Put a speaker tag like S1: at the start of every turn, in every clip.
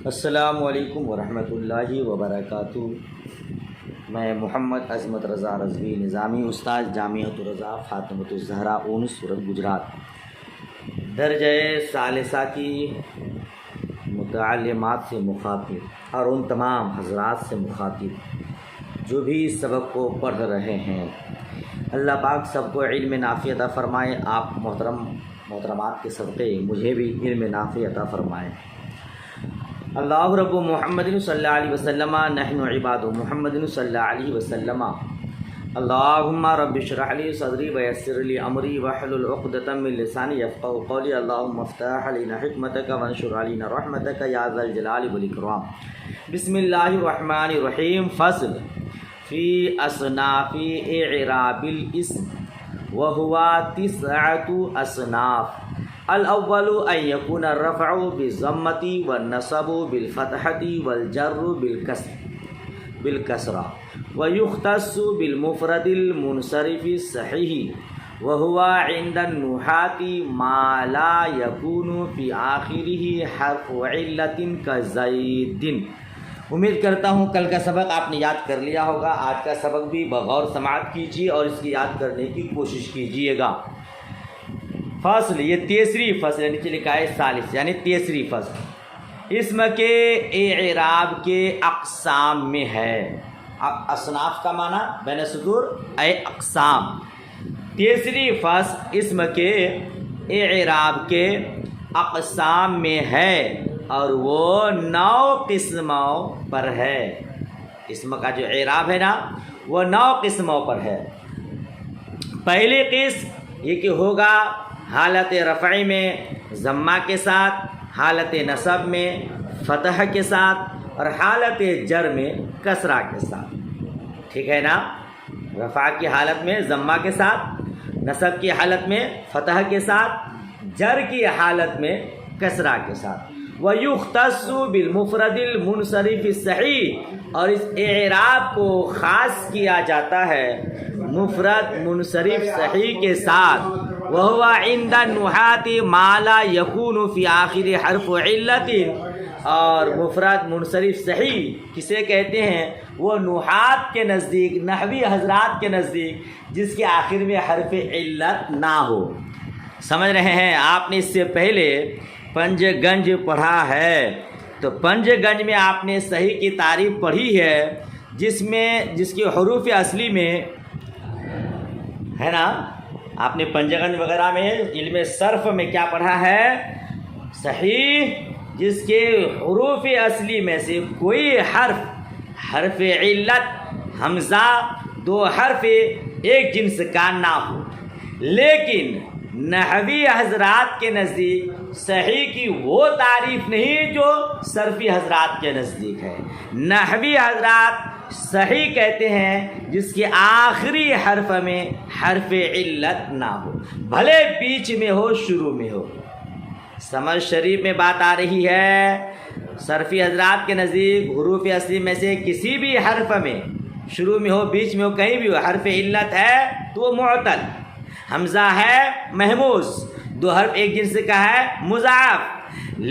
S1: السلام علیکم ورحمۃ اللہ وبرکاتہ۔ میں محمد عظمت رضا رضوی نظامی، استاد جامعۃ الرضا فاطمۃ الزہرا اونس سورت گجرات، درجہ ثالثہ کی متعلمات سے مخاطب اور ان تمام حضرات سے مخاطب جو بھی اس سبق کو پڑھ رہے ہیں۔ اللہ پاک سب کو علم نافع عطا فرمائے۔ آپ محترمات کے صدقے مجھے بھی علم نافع عطا فرمائے۔ اللہ رب محمد صلی اللہ علیہ وسلم، نحن عباد محمد صلی اللہ علیہ وسلم۔ اللہم رب اشرح لی صدری ویسر لی امری واحلل عقدۃ من لسانی یفقهوا قولی۔ اللہم افتح علینا حکمتک وانشر علینا رحمتک یا ذا الجلال والاکرام۔ بسم اللہ الرحمن الرحیم۔ فصل فی اصناف اعراب الاسم وہو 9 اصناف۔ الاول ان یکون الرفع بالضمۃ والنصب بالفتحۃ والجر بالکسرہ ویختص بالمفرد المنصرف الصحیح وهو عند النحاة ما لا يكون في آخره حرف علت كزید۔ امید کرتا ہوں کل کا سبق آپ نے یاد کر لیا ہوگا۔ آج کا سبق بھی بغور سماعت کیجیے اور اس کی یاد کرنے کی کوشش کیجیے گا۔ فصل، یہ تیسری فصل ہے، نیچے لکھا ہے ثالث یعنی تیسری فصل، اسم کے اعراب کے اقسام میں ہے۔ اصناف کا معنی بین سطور اے اقسام۔ تیسری فصل اسم کے اعراب کے اقسام میں ہے اور وہ 9 قسموں پر ہے۔ اسم کا جو اعراب ہے نا وہ 9 قسموں پر ہے۔ پہلی قسم یہ کہ ہوگا حالت رفع میں ضمہ کے ساتھ، حالت نصب میں فتح کے ساتھ اور حالت جر میں کسرہ کے ساتھ۔ ٹھیک ہے نا؟ رفع کی حالت میں ضمہ کے ساتھ، نصب کی حالت میں فتح کے ساتھ، جر کی حالت میں کسرہ کے ساتھ۔ وَيُخْتَصُّ بِالْمُفْرَدِ الْمُنْصَرِفِ الصَّحِيحِ، اور اس اعراب کو خاص کیا جاتا ہے مفرد منصرف صحیح کے ساتھ۔ وَهُوَ عِنْدَ النُّحَاةِ مَا لَا يَكُونُ فِي آخِرِ حرف عِلَّةٍ، اور مفرد منصرف صحیح کسے کہتے ہیں؟ وہ نحات کے نزدیک، نحوی حضرات کے نزدیک جس کے آخر میں حرف علت نہ ہو۔ سمجھ رہے ہیں؟ آپ نے اس سے پہلے پنج گنج پڑھا ہے، تو پنج گنج میں آپ نے صحیح کی تعریف پڑھی ہے، جس کے حروف اصلی میں ہے نا۔ آپ نے پنج گنج وغیرہ میں علم صرف میں کیا پڑھا ہے؟ صحیح جس کے حروف اصلی میں سے کوئی حرف علت، حمزہ، 2 حرف ایک جنس کا نہ ہو۔ لیکن نحوی حضرات کے نزدیک صحیح کی وہ تعریف نہیں جو صرفی حضرات کے نزدیک ہے۔ نحوی حضرات صحیح کہتے ہیں جس کے آخری حرف میں حرف علت نہ ہو، بھلے بیچ میں ہو شروع میں ہو۔ سمجھ شریف میں بات آ رہی ہے؟ صرفی حضرات کے نزدیک حروف اصلی میں سے کسی بھی حرف میں شروع میں ہو، بیچ میں ہو، کہیں بھی ہو، حرف علت ہے تو وہ معتل، حمزہ ہے محموز، 2 حرف ایک جنس کا ہے مضاعف۔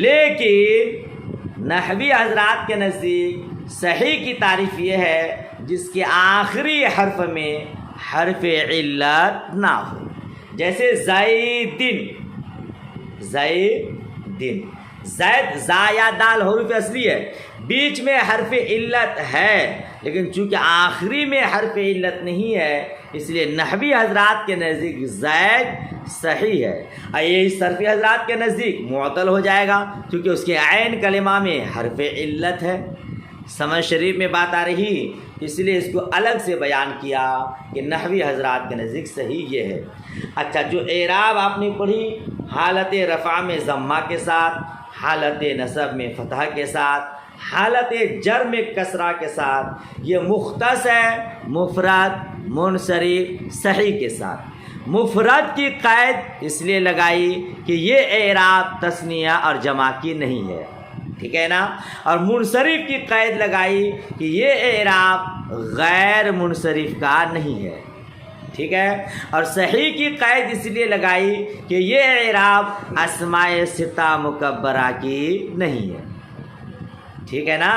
S1: لیکن نحوی حضرات کے نزدیک صحیح کی تعریف یہ ہے جس کے آخری حرف میں حرف علت نہ ہو۔ جیسے زیدن، زید، زا یا دال حروف اصلی ہے، بیچ میں حرف علت ہے لیکن چونکہ آخری میں حرف علت نہیں ہے اس لیے نحوی حضرات کے نزدیک زید صحیح ہے، اور یہی صرفی حضرات کے نزدیک معطل ہو جائے گا کیونکہ اس کے عین کلمہ میں حرف علت ہے۔ سمجھ شریف میں بات آ رہی، اس لیے اس کو الگ سے بیان کیا کہ نحوی حضرات کے نزدیک صحیح یہ ہے۔ اچھا، جو اعراب آپ نے پڑھی حالت رفع میں ضمہ کے ساتھ، حالت نصب میں فتح کے ساتھ، حالت جر میں کسرہ کے ساتھ، یہ مختص ہے مفرد منصرف صحیح کے ساتھ۔ مفرد کی قید اس لیے لگائی کہ یہ اعراب تثنیہ اور جمع کی نہیں ہے، ٹھیک ہے نا، اور منصرف کی قید لگائی کہ یہ اعراب غیر منصرف کا نہیں ہے، ٹھیک ہے، اور صحیح کی قید اس لیے لگائی کہ یہ اعراب اسماء ستہ مکبرہ کی نہیں ہے۔ ٹھیک ہے نا.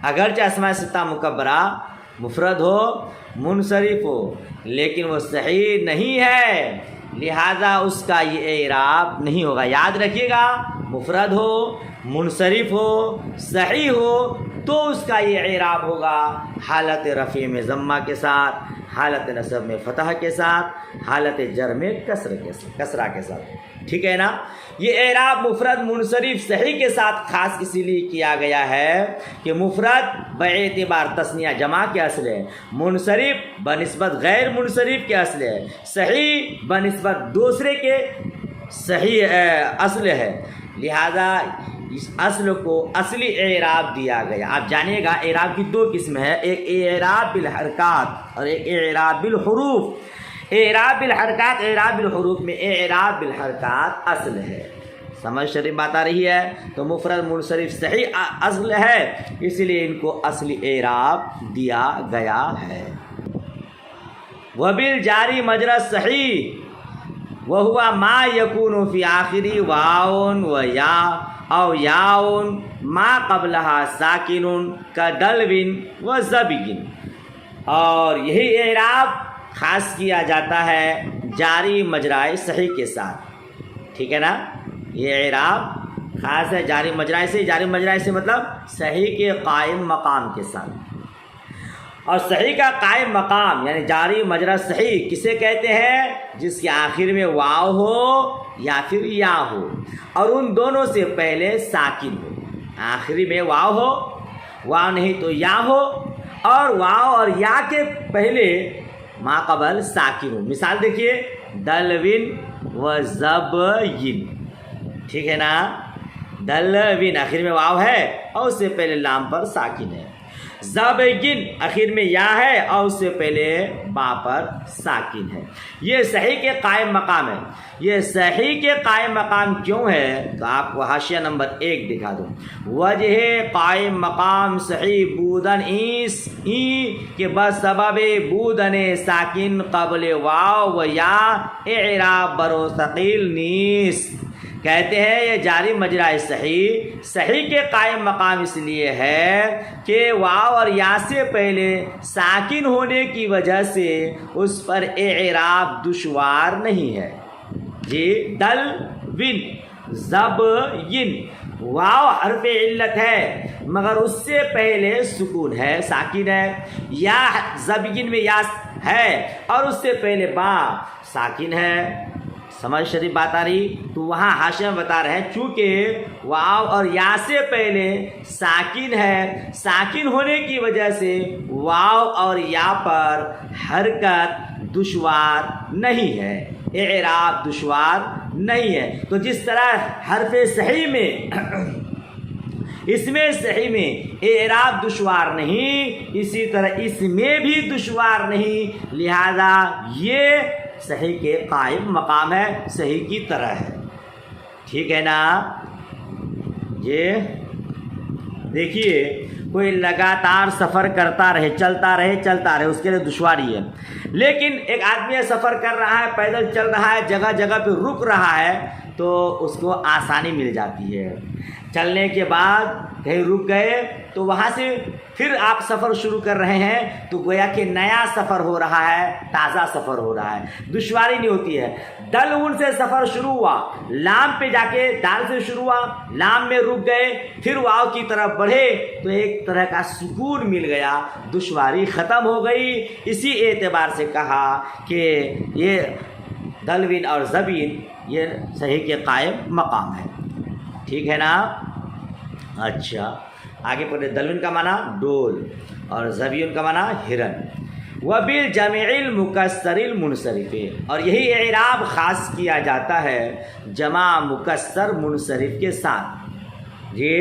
S1: اگرچہ اسماء ستہ مکبرہ مفرد ہو منصرف ہو لیکن وہ صحیح نہیں ہے، لہذا اس کا یہ اعراب نہیں ہوگا. یاد رکھیے گا، مفرد ہو منصرف ہو صحیح ہو تو اس کا یہ اعراب ہوگا حالت رفع میں ضمہ کے ساتھ، حالت نصب میں فتح کے ساتھ، حالت جر میں کسرہ کے ساتھ. ٹھیک ہے نا. یہ اعراب مفرد منصرف صحیح کے ساتھ خاص اسی لیے کیا گیا ہے کہ مفرد باعتبار تثنیہ جمع کے اصل ہے، منصرف بنسبت غیر منصرف کے اصل ہے، صحیح بنسبت دوسرے کے صحیح اصل ہے. لہذا اس اصل کو اصلی اعراب دیا گیا. آپ جانیے گا اعراب کی دو قسم ہے، ایک اعراب بالحرکات اور ایک اعراب بالحروف. اعراب بالحرکات، اعراب بالحروف میں اعراب بالحرکات اصل ہے. سمجھ شریف بات آ رہی ہے؟ تو مفرد منصرف صحیح اصل ہے، اس لیے ان کو اصلی اعراب دیا گیا ہے. وبالجاری مجرى الصحیح وهو ما يكون في آخری واؤن و یا او یاؤن ما قبلها ساکن كدلو و زبین. اور یہی اعراب خاص کیا جاتا ہے جاری مجرائے صحیح کے ساتھ. ٹھیک ہے نا. یہ اعراب خاص ہے جاری مجرائے سے. جاری مجرائے سے مطلب صحیح کے قائم مقام کے ساتھ. اور صحیح کا قائم مقام یعنی جاری مجرا صحیح کسے کہتے ہیں؟ جس کے آخر میں واو ہو یا پھر یا ہو اور ان دونوں سے پہلے ساکن ہو. آخری میں واو ہو، واو نہیں تو یا ہو، اور واو اور یا کے پہلے ما قبل ساکن ہو. مثال دیکھیے، دلوین و زبین. ٹھیک ہے نا. دلوین آخر میں واو ہے اور اس سے پہلے لام پر ساکن ہے. زبین آخر میں یا ہے اور اس سے پہلے با پر ساکن ہے. یہ صحیح کے قائم مقام ہے. یہ صحیح کے قائم مقام کیوں ہے تو آپ کو حاشیہ نمبر 1 دکھا دوں. وجہ قائم مقام صحیح بودن ایس ای کے بس سبب بودن ساکن قبل واو و یا اعراب برو ثقیل نیس. کہتے ہیں یہ جاری مجرا صحیح صحیح کے قائم مقام اس لیے ہے کہ واو اور یا سے پہلے ساکن ہونے کی وجہ سے اس پر اعراب دشوار نہیں ہے. جی، دل ون زب ین واو حرف علت ہے مگر اس سے پہلے سکون ہے، ساکن ہے. یا زبین میں یا ہے اور اس سے پہلے با ساکن ہے. سمجھ شریف بات آ رہی؟ تو وہاں حاشیہ میں بتا رہے ہیں چونکہ واو اور یا سے پہلے ساکن ہے، ساکن ہونے کی وجہ سے واو اور یا پر حرکت دشوار نہیں ہے، اعراب دشوار نہیں ہے. تو جس طرح حرف صحیح میں اس میں صحیح میں اعراب دشوار نہیں، اسی طرح اس میں بھی دشوار نہیں. لہذا یہ صحیح کے قائم مقام ہے، صحیح کی طرح ہے. ٹھیک ہے نا. یہ دیکھیے، کوئی لگاتار سفر کرتا رہے، چلتا رہے، اس کے لیے دشواری ہے. لیکن ایک آدمی سفر کر رہا ہے، پیدل چل رہا ہے، جگہ جگہ پہ رک رہا ہے تو اس کو آسانی مل جاتی ہے. چلنے کے بعد کہیں رک گئے تو وہاں سے پھر آپ سفر شروع کر رہے ہیں تو گویا کہ نیا سفر ہو رہا ہے، تازہ سفر ہو رہا ہے، دشواری نہیں ہوتی ہے. دل ان سے سفر شروع ہوا، لام پہ جا کے دال سے شروع ہوا، لام میں رک گئے، پھر واو کی طرف بڑھے تو ایک طرح کا سکون مل گیا، دشواری ختم ہو گئی. اسی اعتبار سے کہا کہ یہ دلوین اور زبین یہ صحیح کے قائم مقام ہے. ٹھیک ہے نا. اچھا آگے پڑھے. دلوین کا معنی ڈول اور زبین کا معنی ہرن. وبالجمع المکسر المنصرف، اور یہی اعراب خاص کیا جاتا ہے جمع مکسر منصرف کے ساتھ. جی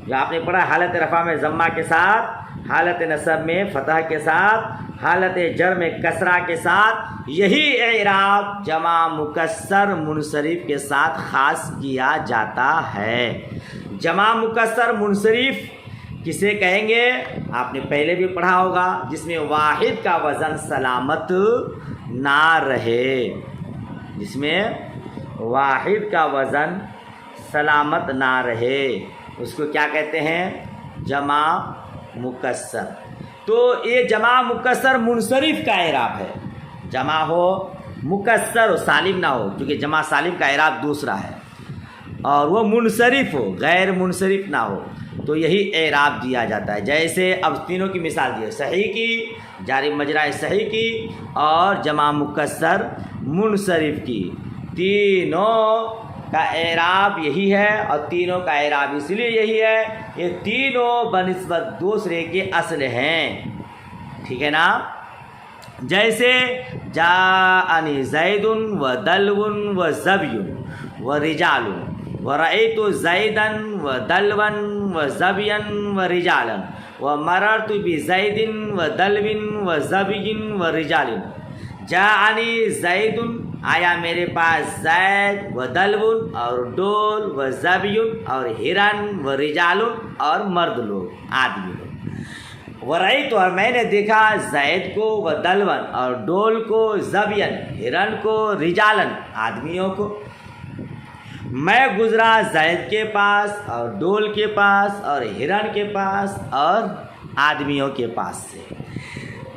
S1: جو آپ نے پڑھا حالت رفع میں ضمہ کے ساتھ، حالت نصب میں فتح کے ساتھ، حالت جر میں کسرہ کے ساتھ، یہی اعراب جمع مکسر منصرف کے ساتھ خاص کیا جاتا ہے. جمع مکسر منصرف کسے کہیں گے؟ آپ نے پہلے بھی پڑھا ہوگا، جس میں واحد کا وزن سلامت نہ رہے، جس میں واحد کا وزن سلامت نہ رہے، اس کو کیا کہتے ہیں؟ جمع مکسر۔ تو یہ جمع مکسر منصرف کا اعراب ہے، جمع ہو مکسر ہو سالم نہ ہو، کیونکہ جمع سالم کا اعراب دوسرا ہے، اور وہ منصرف ہو غیر منصرف نہ ہو تو یہی اعراب دیا جاتا ہے۔ جیسے اب تینوں کی مثال دی ہے، صحیح کی، جاری مجرائے صحیح کی، اور جمع مکسر منصرف کی، تینوں کا اعراب یہی ہے، اور تینوں کا اعراب اس لیے یہی ہے یہ تینوں بنسبت دوسرے کے اصل ہیں، ٹھیک ہے نا؟ جیسے جاءنی زید و دلو و زبی و رجال و رأیت زیدا و دلوا و زبیا و رجالا و مررت بزید و دلو و زبی و رجال۔ جاءنی زید، آیا میرے پاس زید و دلو اور ڈول و زبی اور ہرن و رجال اور مرد لوگ، آدمی لوگ۔ ورأیت، اور میں نے دیکھا زید کو، و دلون اور ڈول کو، زبین ہرن کو، رجالن آدمیوں کو۔ میں گزرا زید کے پاس اور ڈول کے پاس اور ہرن کے پاس اور آدمیوں کے پاس سے۔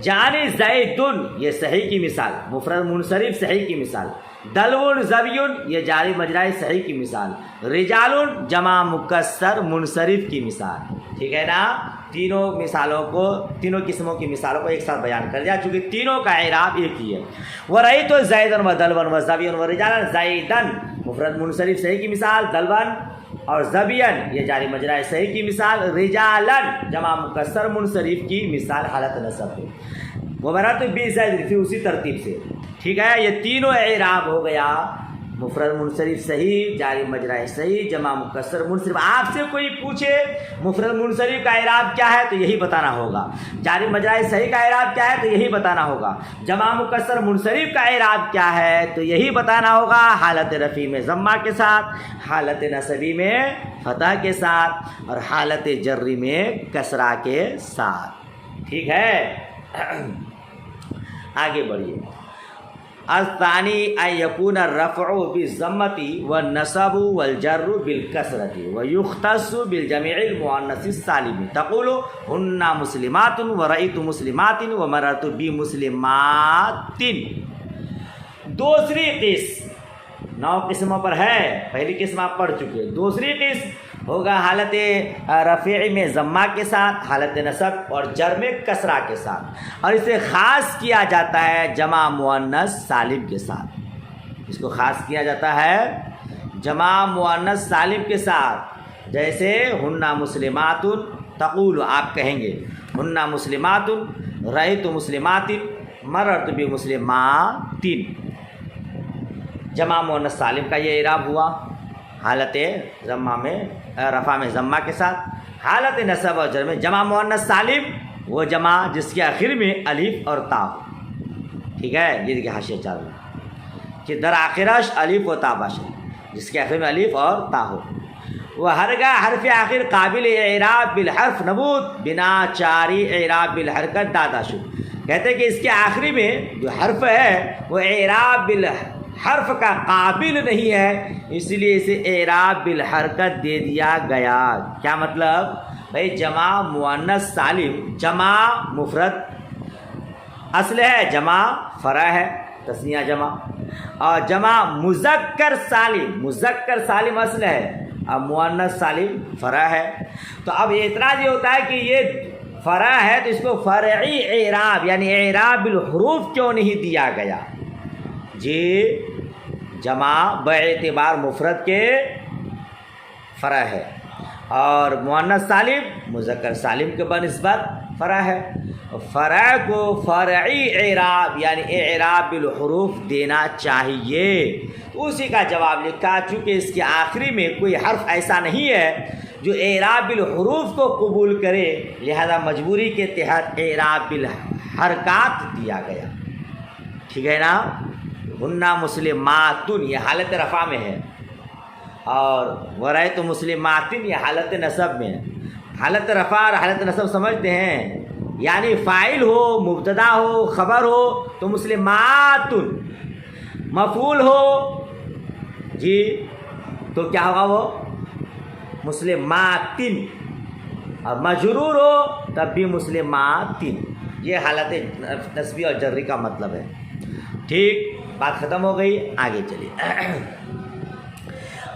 S1: جانے زیدن، یہ صحیح کی مثال، مفرد منصرف صحیح کی مثال۔ دلون زبیون، یہ جاری مجرائے صحیح کی مثال۔ رجالن جمع مکسر منصرف کی مثال، ٹھیک ہے نا؟ تینوں مثالوں کو، تینوں قسموں کی مثالوں کو ایک ساتھ بیان کر دیا، چونکہ تینوں کا اعراب ایک ہی ہے۔ ورأیت زیدن و دلون و زبین و رجالا، زیدن مفرد منصرف صحیح کی مثال، دلون اور زبین یہ جاری مجرائے صحیح کی مثال، رجالن جمع مکسر منصرف کی مثال حالت نصب ہے۔ ومررت بزید، پھر اسی ترتیب سے، ٹھیک ہے؟ یہ تینوں اعراب ہو گیا، مفرد منصرف صحیح، جاری مجرائے صحیح، جمع مکسر منصرف۔ آپ سے کوئی پوچھے مفرد منصرف کا اعراب کیا ہے تو یہی بتانا ہوگا، جاری مجرائے صحیح کا اعراب کیا ہے تو یہی بتانا ہوگا، جمع مکسر منصرف کا اعراب کیا ہے تو یہی بتانا ہوگا، حالت رفع میں ضمہ کے ساتھ، حالت نصبی میں فتح کے ساتھ، اور حالت جری میں کسرہ کے ساتھ، ٹھیک ہے؟ آگے بڑھیے۔ الثانی ان یکون الرفع بالضمۃ والنصب والجر بالکسرۃ ویختص بالجمع المؤنث السالم، تقول ہن مسلمات ورأیت مسلمات ومررت بمسلمات۔ دوسری قسم 9 قسموں پر ہے، پہلی قسم آپ پڑھ چکے، دوسری قسم ہوگا حالت رفع میں ضمہ کے ساتھ، حالت نصب اور جر میں کسرہ کے ساتھ، اور اسے خاص کیا جاتا ہے جمع مؤنث سالم کے ساتھ، اس کو خاص کیا جاتا ہے جمع مؤنث سالم کے ساتھ۔ جیسے ہن مسلمات، تقول آپ کہیں گے ہن مسلمات، رأیت مسلمات، مررت بمسلمات، جمع مؤنث سالم کا یہ اعراب ہوا حالت ضمہ میں، رفع میں ضمہ کے ساتھ۔ حالت نصب اور جر میں جمع مؤنث سالم وہ جمع جس کے آخر میں الف اور تا ہو، ٹھیک ہے؟ یہ دیکھیے حاشیہ چاروں کہ در آخرش الف و تا باشد، جس کے آخر میں الف اور تا ہو۔ وہ ہرگاہ حرف آخر قابل اعراب بالحرف نبود بنا چاری اعراب بالحرکت دادا شد، کہتے ہیں کہ اس کے آخری میں جو حرف ہے وہ اعراب بالحرف کا قابل نہیں ہے، اس لیے اسے اعراب بالحرکت دے دیا گیا۔ کیا مطلب؟ بھائی جمع مؤنث سالم، جمع مفرد اصل ہے، جمع فرع ہے، تثنیہ جمع، اور جمع مذکر سالم، مذکر سالم اصل ہے، اب مؤنث سالم فرع ہے۔ تو اب اعتراض یہ ہوتا ہے کہ یہ فرع ہے تو اس کو فرعی اعراب یعنی اعراب بالحروف کیوں نہیں دیا گیا؟ جی جمع باعتبار مفرد کے فرع ہے، اور مؤنث سالم مذکر سالم کے بنسبت فرع ہے، فرع کو فرعی اعراب یعنی اعراب بالحروف دینا چاہیے۔ اسی کا جواب لکھا، چونکہ اس کے آخری میں کوئی حرف ایسا نہیں ہے جو اعراب بالحروف کو قبول کرے، لہذا مجبوری کے تحت اعراب بالحرکات دیا گیا، ٹھیک ہے نا؟ ہنہ مسلمات یہ حالت رفع میں ہے، اور ورأیت مسلمات یہ حالت نصب میں ہے۔ حالت رفع اور حالت نصب سمجھتے ہیں، یعنی فاعل ہو، مبتدا ہو، خبر ہو تو مسلمات، مفعول ہو جی تو تو کیا ہوگا وہ مسلماتن، اور مجرور ہو تب بھی مسلماتن. یہ حالت نسبی اور جری کا مطلب ہے. ٹھیک، بات ختم ہو گئی. آگے چلیے.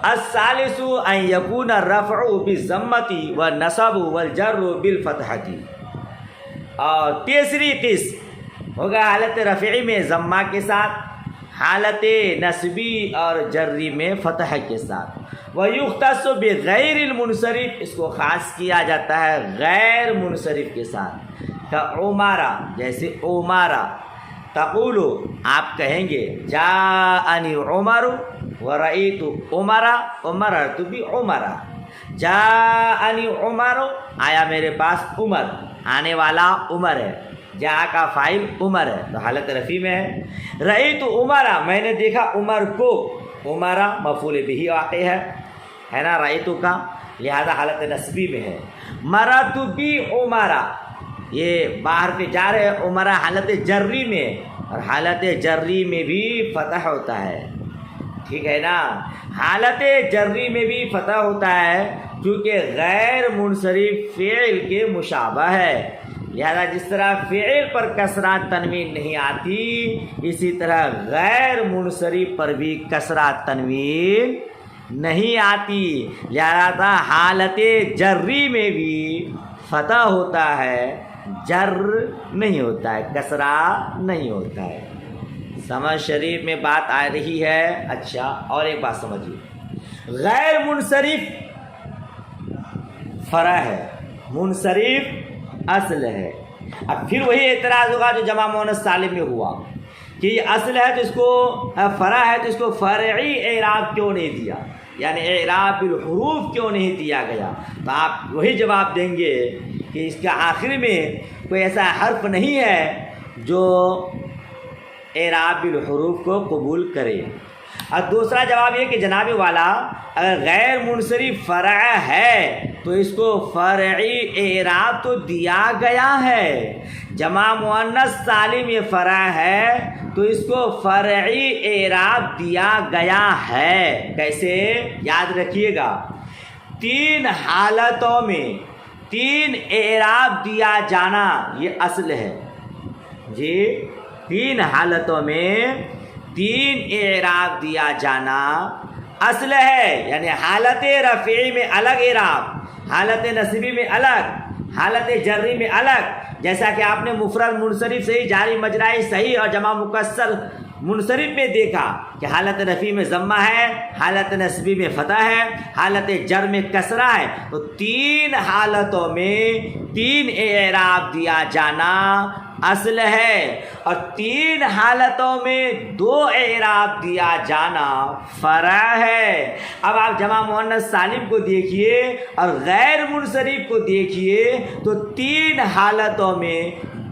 S1: الثالث ان یکون الرفع بالضمۃ والنصب والجر بالفتحۃ. اور تیسری قسم ہوگا حالت رفعی میں ضمہ کے ساتھ، حالت نصبی اور جری میں فتح کے ساتھ. وَيُخْتَصُ بِغَيْرِ الْمُنْصَرِفِ، اس کو خاص کیا جاتا ہے غیر منصرف کے ساتھ. کعمارا، جیسے عمارا. تقولو، آپ کہیں گے جاءنی عمر ورأیت عمر ومررت بعمر. جاءنی عمر، آیا میرے پاس عمر، آنے والا عمر ہے. جا کا فاعل عمر ہے تو حالت رفیع میں ہے. رأیت عمر، میں نے دیکھا عمر کو. عمر مفعول بہ واقع ہے نا رأیت کا، لہذا حالت نصبی میں ہے. مررت بعمر، یہ باہر پہ جا رہے عمر حالت جری میں، اور حالت جری میں بھی فتح ہوتا ہے. ٹھیک ہے نا، حالت جری میں بھی فتح ہوتا ہے کیونکہ غیر منصرف فعل کے مشابہ ہے. لہذا جس طرح فعل پر کسرہ تنوین نہیں آتی، اسی طرح غیر منصرف پر بھی کسرہ تنوین نہیں آتی. لہذا حالت جری میں بھی فتح ہوتا ہے، جر نہیں ہوتا ہے، کسرہ نہیں ہوتا ہے. سمجھ شریف میں بات آ رہی ہے. اچھا، اور ایک بات سمجھیے، غیر منصرف فرع ہے، منصرف اصل ہے. اب پھر وہی اعتراض ہوگا جو جمع مؤنث سالم میں ہوا کہ یہ اصل ہے تو اس کو فرع ہے تو اس کو فرعی اعراب کیوں نہیں دیا، یعنی اعراب بالحروف کیوں نہیں دیا گیا. تو آپ وہی جواب دیں گے کہ اس کے آخر میں کوئی ایسا حرف نہیں ہے جو اعراب بالحروف کو قبول کرے. اور دوسرا جواب یہ کہ جناب والا اگر غیر منصرف فرع ہے تو اس کو فرعی اعراب تو دیا گیا ہے. جمع مؤنث سالم یہ فرع ہے تو اس کو فرعی اعراب دیا گیا ہے. کیسے؟ یاد رکھیے گا، تین حالتوں میں تین اعراب دیا جانا یہ اصل ہے. جی، تین حالتوں میں تین اعراب دیا جانا اصل ہے. یعنی حالت رفعی میں الگ اعراب، حالت نصبی میں الگ، حالت جری میں الگ. جیسا کہ آپ نے مفرد منصرف صحیح، جاری مجرائی صحیح اور جمع مکسر منصرف میں دیکھا کہ حالت رفعی میں ضمہ ہے، حالت نصبی میں فتح ہے، حالت جر میں کسرہ ہے. تو تین حالتوں میں تین اعراب دیا جانا اصل ہے، اور تین حالتوں میں دو اعراب دیا جانا فرع ہے. اب آپ جمع مؤنث سالم کو دیکھیے اور غیر منصرف کو دیکھیے تو تین حالتوں میں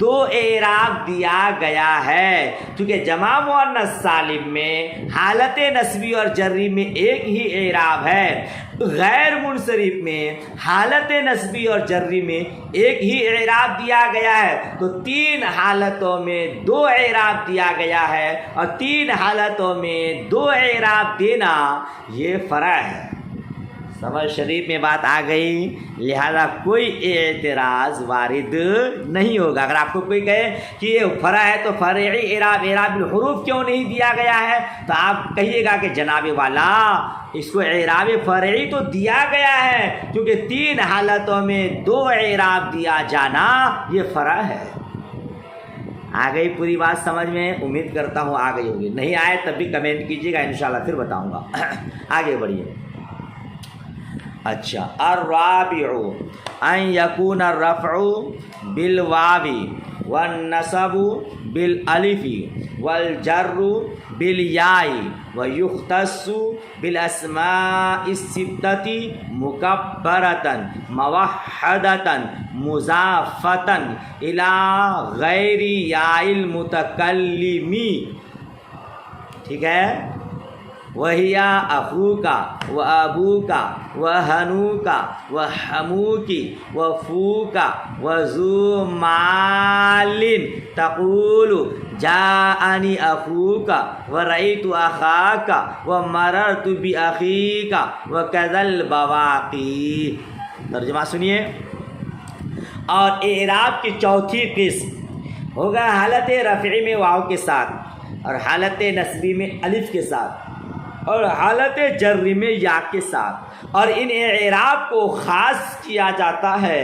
S1: دو اعراب دیا گیا ہے. کیونکہ جمع مؤنث سالم میں حالت نصبی اور جری میں ایک ہی اعراب ہے، غیر منصرف میں حالت نصبی اور جری میں ایک ہی اعراب دیا گیا ہے. تو تین حالتوں میں دو اعراب دیا گیا ہے، اور تین حالتوں میں دو اعراب دینا یہ فرع ہے. سمجھ شریف میں بات آ گئی. لہذا کوئی اعتراض وارد نہیں ہوگا. اگر آپ کو کوئی کہے کہ یہ فرع ہے تو فرعی اعراب الحروف کیوں نہیں دیا گیا ہے، تو آپ کہیے گا کہ جناب والا اس کو اعراب فرعی تو دیا گیا ہے کیونکہ تین حالتوں میں دو اعراب دیا جانا یہ فرع ہے. آ گئی پوری بات سمجھ میں؟ امید کرتا ہوں آ گئی ہوگی. نہیں آئے تب بھی کمنٹ کیجیے گا، انشاءاللہ پھر بتاؤں گا. آگے بڑھیے. اچھا، الرابع ان یکون الرفع بالواو والنصب بالالف والجر بالیاء ویختص بالاسماء الستۃ مکبرۃ موحدۃ مضافۃ الی غیر یاء المتکلم. ٹھیک ہے، وہیا اخوکا و ابوکا و ہنوکا و حموکی و فوکا و ذو مال تقول جاءنی اخوکا و رأیت اخاکا و مررت باخیکا و کذا البواقی۔ ترجمہ سنیے۔ اور اعراب کی چوتھی قسم ہوگا حالت رفعی میں واو کے ساتھ، اور حالت نصبی میں الف کے ساتھ، اور حالت جری میں یا کے ساتھ۔ اور ان اعراب کو خاص کیا جاتا ہے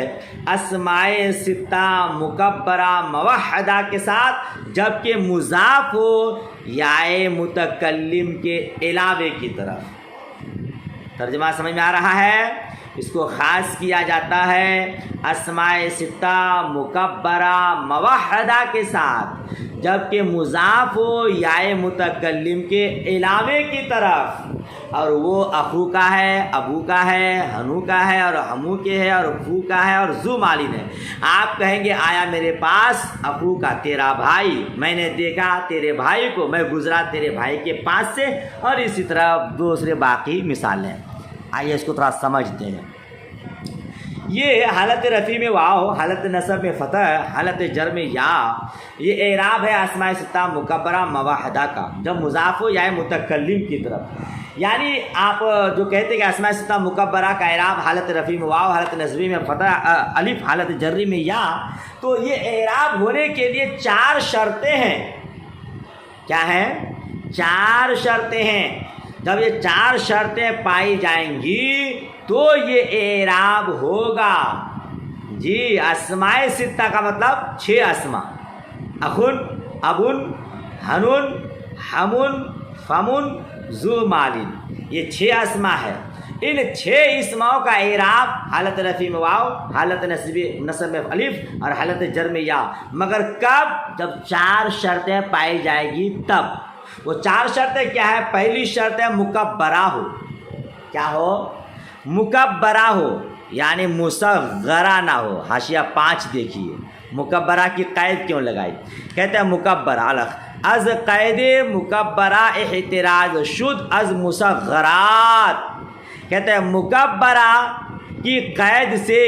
S1: اسماء ستہ مکبرہ موحدہ کے ساتھ، جبکہ مضاف ہو یائے متکلم کے علاوے کی طرف۔ ترجمہ سمجھ میں آ رہا ہے؟ اس کو خاص کیا جاتا ہے اسماء ستہ مکبرہ موحدہ کے ساتھ، جبکہ مضاف ہو یائے متکلم کے علاوے کی طرف، اور وہ اخو کا ہے، ابو کا ہے، ہنو کا ہے، اور ہمو کے ہے، اور فو کا ہے، اور ذو مالن ہے۔ آپ کہیں گے آیا میرے پاس اخو کا تیرا بھائی، میں نے دیکھا تیرے بھائی کو، میں گزرا تیرے بھائی کے پاس سے، اور اسی طرح دوسرے باقی مثالیں۔ آئیے اس کو تھوڑا سمجھتے ہیں۔ یہ حالت رفیع میں واو، حالت نصب میں فتح، حالت جر میں یا، یہ اعراب ہے اسماء ستہ مکبرہ موحدہ کا، جب مضاف ہو یا متکلم کی طرف۔ یعنی آپ جو کہتے ہیں کہ اسماء ستہ مکبرہ کا اعراب حالت رفیع میں واو، حالت نصبی میں فتح الف، حالت جری میں یا، تو یہ اعراب ہونے کے لیے 4 شرطیں ہیں۔ کیا ہیں؟ 4 شرطیں ہیں۔ جب یہ 4 شرطیں پائی جائیں گی تو یہ اعراب ہوگا۔ جی، اسماء ستہ کا مطلب 6 اسماء، اخن، ابن، ہنن، حمن، فمن، ذو مالن، یہ 6 اسماء ہے۔ ان 6 اسماؤں کا اعراب حالت رفیع میں واو، حالت نصب میں الف، اور حالت جر میں یا، مگر کب؟ جب 4 شرطیں پائی جائے گی تب۔ وہ 4 شرطیں کیا ہے؟ پہلی شرط ہے مکبرہ ہو۔ کیا ہو؟ مکبرہ ہو، یعنی مصغرہ نہ ہو۔ حاشیہ 5 دیکھیے، مکبرہ کی قید کیوں لگائی؟ کہتے ہیں مکبرہ الگ از قید مکبرہ احتراز شد از مصغرات۔ کہتے ہیں مکبرہ کی قید سے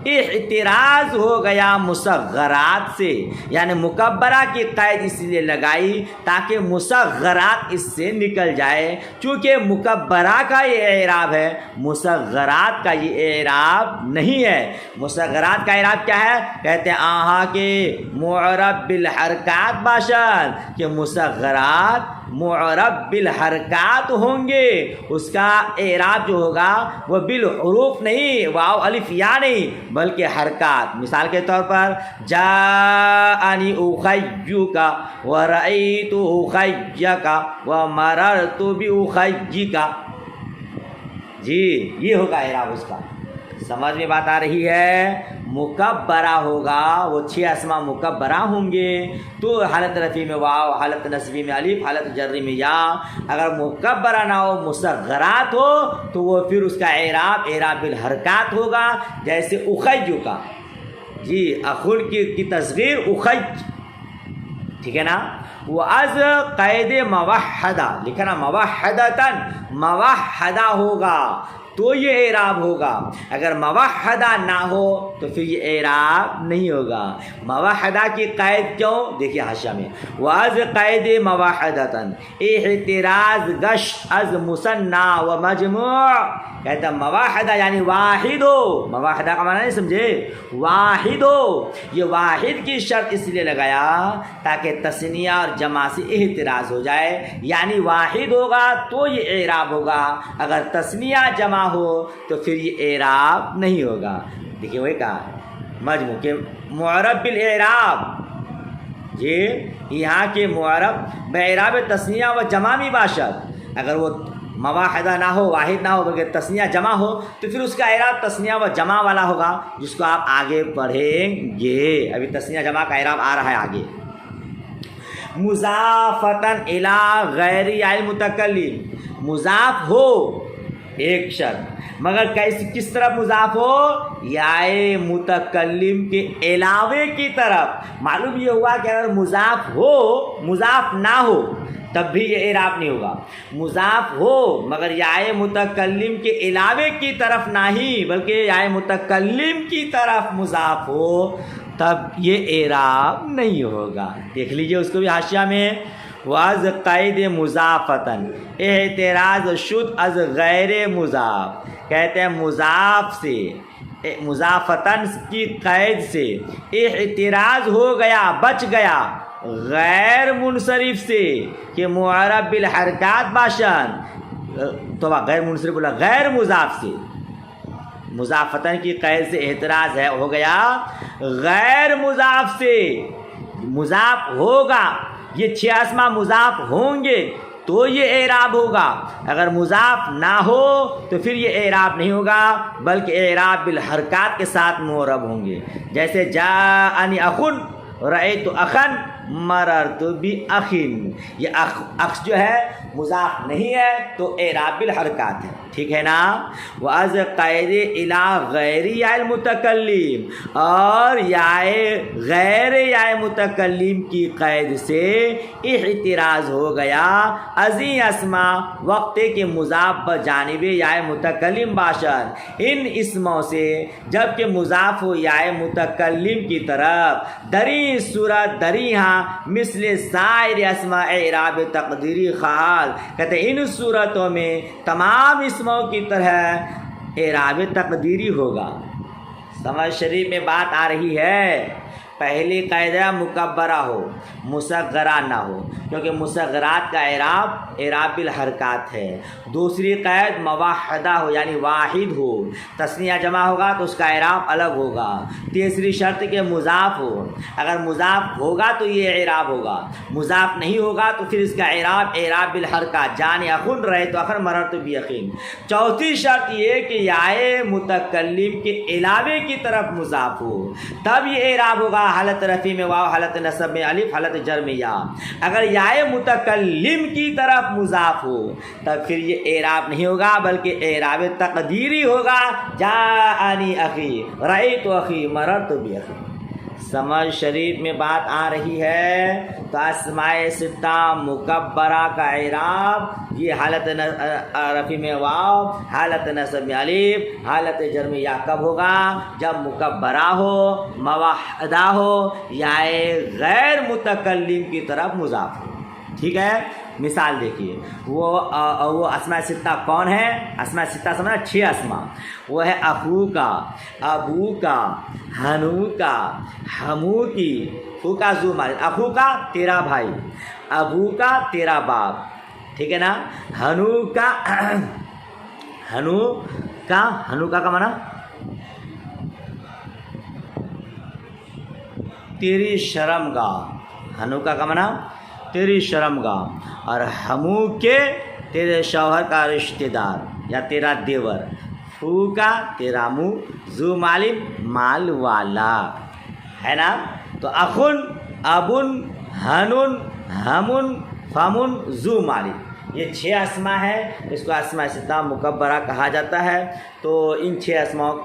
S1: احتراز ہو گیا مصغرات سے، یعنی مکبرہ کی قید اس لیے لگائی تاکہ مصغرات اس سے نکل جائے، چونکہ مکبرہ کا یہ اعراب ہے، مصغرات کا یہ اعراب نہیں ہے۔ مصغرات کا اعراب کیا ہے؟ کہتے ہیں آہا کے معرب بالحرکات باشد، کہ مصغرات معرب بالحرکات ہوں گے، اس کا اعراب جو ہوگا وہ بالحروف نہیں، واو الف یا نہیں، بلکہ حرکات۔ مثال کے طور پر جاءنی اخیک ورأیت اخیک ومررت باخیک۔ جی، یہ ہوگا اعراب اس کا۔ سمجھ میں بات آ رہی ہے؟ مکبرہ ہوگا، وہ 6 اسماء مکبرہ ہوں گے، تو حالت رفیع میں واو، حالت نصبی میں الف، حالت جری میں یا۔ اگر مکبرہ نہ ہو، مصغرات ہو، تو وہ پھر اس کا اعراب بالحرکات ہوگا، جیسے اخیج کا۔ جی، اخن کی تصغیر اخیج، ٹھیک ہے نا؟ وہ از قید موحدہ، لکھا نا موحدتاً، موحدہ ہوگا تو یہ اعراب ہوگا۔ اگر موحدہ نہ ہو تو پھر یہ اعراب نہیں ہوگا۔ موحدہ کی قید کیوں؟ دیکھیے حاشیہ میں، وَأَذْ قَيْدِ مَوَحَدَةً احتراز گشت از مثنیٰ و مجموع۔ کہتا ہے موحدہ یعنی واحد ہو، موحدہ کا معنی نہیں سمجھے؟ واحد ہو۔ یہ واحد کی شرط اس لیے لگایا تاکہ تثنیہ اور جمع سے احتراز ہو جائے، یعنی واحد ہوگا تو یہ اعراب ہوگا، اگر تثنیہ جمع ہو تو پھر یہ اعراب نہیں ہوگا۔ دیکھیے وہی کہا مجموع کے معرب بالاعراب، یہ یہاں کے معرب باعراب تثنیہ و جمع بھی باشد۔ اگر وہ مواحدہ نہ ہو، واحد نہ ہو، بلکہ تثنیہ جمع ہو، تو پھر اس کا اعراب تثنیہ و جمع والا ہوگا، جس کو آپ آگے پڑھیں گے۔ ابھی تثنیہ جمع کا اعراب آ رہا ہے آگے۔ مضافتاً الی غیر المتکلم، مضاف ہو ایک شرط، مگر کس طرف مضاف ہو؟ یائے متکلم کے علاوے کی طرف۔ معلوم یہ ہوا کہ اگر مضاف ہو مضاف نہ ہو تب بھی یہ اعراب نہیں ہوگا، مضاف ہو مگر یائے متکلم کے علاوے کی طرف نہیں بلکہ یائے متکلم کی طرف مضاف ہو تب یہ اعراب نہیں ہوگا۔ دیکھ لیجئے اس کو بھی حاشیہ میں، واز قید مضافتن اعتراض شد از غیر مضاف، کہتے ہیں مضاف سے مضافتن کی قید سے اعتراض ہو گیا، بچ گیا غیر منصرف سے کہ معرب بالحرکات باشن، تو غیر منصرف بولا غیر مضاف سے، مضافتن کی قید سے اعتراض ہے ہو گیا غیر مضاف سے، مضاف ہوگا، یہ 6 اسماء مضاف ہوں گے تو یہ اعراب ہوگا، اگر مضاف نہ ہو تو پھر یہ اعراب نہیں ہوگا بلکہ اعراب بالحرکات کے ساتھ معرب ہوں گے۔ جیسے جاءنی اخن رأیت اخن مررت باخن، یہ اخ جو ہے مضاف نہیں ہے تو اعراب بالحرکات ہے، ٹھیک ہے نا۔ وَأَذْ قَيْدِ إِلَىٰ غَيْرِ يَا الْمُتَكَلِّمِ، اور یائے غیر یائے متکلم کی قید سے اعتراض ہو گیا ازیں اسماء وقت کے مضاف بجانب یائے متکلم باشد، ان اسموں سے جب کہ مضاف ہو یائے متکلم کی طرف، دری صورت دری ہاں مثل سائر اسماء اعراب تقدیری خال، کہتے ہیں ان صورتوں میں تمام اسموں کی طرح اعراب تقدیری ہوگا۔ سمجھ شریف میں بات آ رہی ہے، پہلی قاعدہ مکبرہ ہو مصغرہ نہ ہو، کیونکہ مصغرات کا اعراب بالحرکات ہے۔ دوسری قید موحدہ ہو یعنی واحد ہو، تثنیہ جمع ہوگا تو اس کا اعراب الگ ہوگا۔ تیسری شرط کہ مضاف ہو، اگر مضاف ہوگا تو یہ اعراب ہوگا، مضاف نہیں ہوگا تو پھر اس کا اعراب بالحرکات، جان اخن رہے تو اخن مررت باخن۔ چوتھی شرط یہ کہ یائے متکلم کے علاوے کی طرف مضاف ہو، تب یہ اعراب ہوگا، حالت رفع میں واو، حالت نصب میں الف، حالت جر میں یا۔ اگر یائے متکلم کی طرف مضاف ہو تب پھر یہ اعراب نہیں ہوگا بلکہ اعراب تقدیری ہوگا، جاءنی اخی رأیت اخی مررت باخی۔ سمجھ شریف میں بات آ رہی ہے۔ تو اسماء ستہ مکبرہ کا اعراب یہ حالت رفع میں واو، حالت نصب میں الف، حالت جر میں یا کب ہوگا؟ جب مکبرہ ہو، موحدہ ہو، یا غیر متکلم کی طرف مضاف ہو، ٹھیک ہے۔ مثال دیکھیے، وہ اسماء ستہ کون ہے؟ اسماء ستہ سمجھنا 6 اسماء، وہ ہے اخو کا، ابو کا، ہنو کا، ہمو کی، خو کا ذو مال، اخو کا تیرا بھائی، ابو کا تیرا باپ، ٹھیک ہے نا۔ ہنو کا معنی تیری شرم گاہ، ہنو کا معنی تیری شرم گاہ، اور ہمو کے تیرے شوہر کا رشتہ دار یا تیرا دیور، فو کا تیرا منہ، ذو مالن مال والا، ہے نا۔ تو اخن، ابن، ہنن، ہمن، فمن، ذو مالن، یہ 6 اسماء ہے، اس کو اسماء ستہ مکبرہ کہا جاتا ہے۔ تو ان 6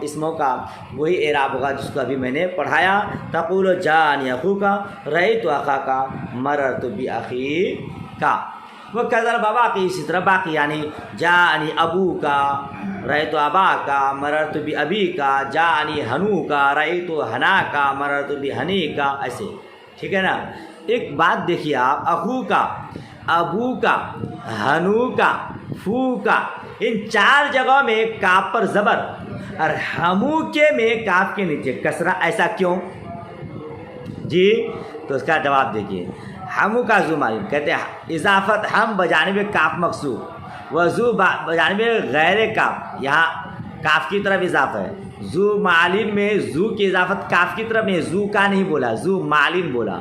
S1: اسموں کا وہی اعراب ہوگا جس کو ابھی میں نے پڑھایا، تقول جاءنی اخوک رأیت اخاک مررت باخیک، وہ کذر باقی، اسی طرح باقی یعنی جاءنی ابوک رأیت اباک مررت بابیک، جاءنی ہنوک رأیت ہناک مررت بہنیک، ایسے، ٹھیک ہے نا۔ ایک بات دیکھیے آپ، اخو کا، ابو کا، ہنو کا، فو کا، ان 4 جگہوں میں کاف پر زبر اور ہمو کے میں کاف کے نیچے کسرہ، ایسا کیوں جی؟ تو اس کا جواب دیکھیے۔ ہمو کا ذو مالن، کہتے ہیں اضافت ہم بجانب کاف مقصور، وذو بجانب غیر کاف، یہاں کاف کی طرف اضافہ ہے۔ ذو مالن میں ذو کی اضافت کاف کی طرف نہیں، ذو کا نہیں بولا، ذو مالن بولا،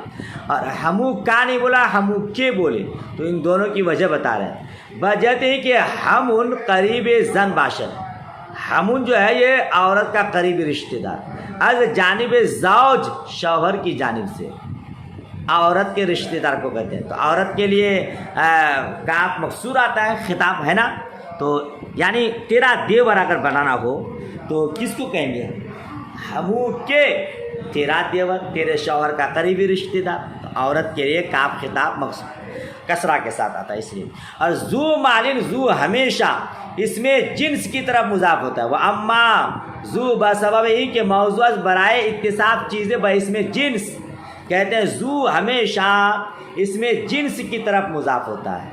S1: اور ہمو کا نہیں بولا، ہمو کے بولے۔ تو ان دونوں کی وجہ بتا رہے ہیں، وجہ ہے کہ ہمن قریب زن باشد، ہمن جو ہے یہ عورت کا قریبی رشتہ دار، از جانب زوج شوہر کی جانب سے، عورت کے رشتہ دار کو کہتے ہیں۔ تو عورت کے لیے کاف مقصور آتا ہے، خطاب ہے نا، تو یعنی تیرا دیور اگر بنانا ہو تو کس کو کہیں گے؟ ہمو کے تیرا دیور، تیرے شوہر کا قریبی رشتہ دار. تو عورت کے لیے کاف خطاب مقصود کسرہ کے ساتھ آتا ہے اس لیے. اور ذو مالن، ذو ہمیشہ اس میں جنس کی طرف مضاف ہوتا ہے. وہ اما ذو بسبب ہی کہ موضوع برائے اتصاف چیزیں اس میں جنس کہتے ہیں. ذو ہمیشہ اس میں جنس کی طرف مضاف ہوتا ہے،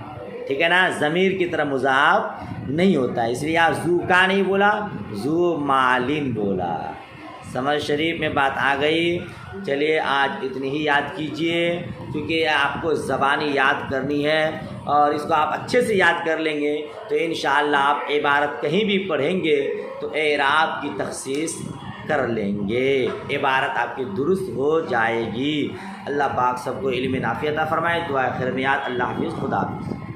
S1: ٹھیک ہے نا، ضمیر کی طرف مضاف نہیں ہوتا ہے. اس لیے آپ ذو کا نہیں بولا، ذو مالن بولا. سمجھ شریف میں بات آ گئی. چلیے آج اتنی ہی یاد کیجئے، کیونکہ آپ کو زبانی یاد کرنی ہے اور اس کو آپ اچھے سے یاد کر لیں گے تو انشاءاللہ آپ عبارت کہیں بھی پڑھیں گے تو اعراب کی تخصیص کر لیں گے، عبارت آپ کی درست ہو جائے گی. اللہ پاک سب کو علم نافع عطا فرمائے. دعا خیر میں یاد. اللہ حافظ. خدا حافظ.